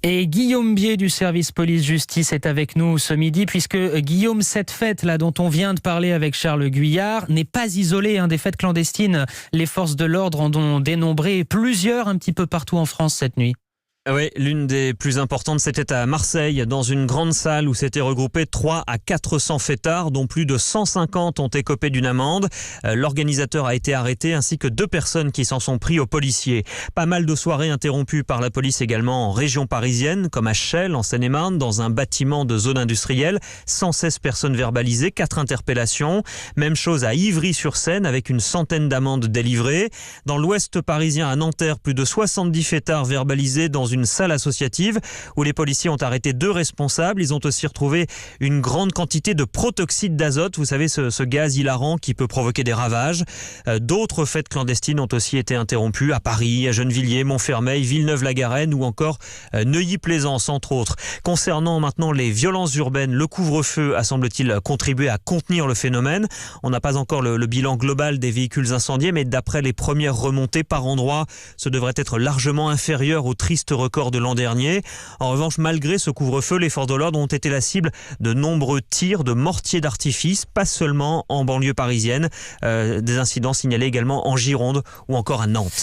Et Guillaume Bier du service police-justice est avec nous ce midi, puisque Guillaume, cette fête là dont on vient de parler avec Charles Guyard n'est pas isolée des fêtes clandestines. Les forces de l'ordre en ont dénombré plusieurs un petit peu partout en France cette nuit. Oui, l'une des plus importantes, c'était à Marseille, dans une grande salle où s'étaient regroupés 300 à 400 fêtards, dont plus de 150 ont écopé d'une amende. L'organisateur a été arrêté, ainsi que 2 personnes qui s'en sont pris aux policiers. Pas mal de soirées interrompues par la police également en région parisienne, comme à Chelles, en Seine-et-Marne, dans un bâtiment de zone industrielle. 116 personnes verbalisées, 4 interpellations. Même chose à Ivry-sur-Seine, avec une centaine d'amendes délivrées. Dans l'ouest parisien, à Nanterre, plus de 70 fêtards verbalisés dans une salle associative où les policiers ont arrêté 2 responsables. Ils ont aussi retrouvé une grande quantité de protoxyde d'azote, vous savez, ce gaz hilarant qui peut provoquer des ravages. D'autres fêtes clandestines ont aussi été interrompues à Paris, à Gennevilliers, Montfermeil, Villeneuve-la-Garenne ou encore Neuilly-Plaisance, entre autres. Concernant maintenant les violences urbaines, le couvre-feu a, semble-t-il, contribué à contenir le phénomène. On n'a pas encore le bilan global des véhicules incendiés, mais d'après les premières remontées par endroit, ce devrait être largement inférieur au triste record de l'an dernier. En revanche, malgré ce couvre-feu, les forces de l'ordre ont été la cible de nombreux tirs de mortiers d'artifice, pas seulement en banlieue parisienne. Des incidents signalés également en Gironde ou encore à Nantes.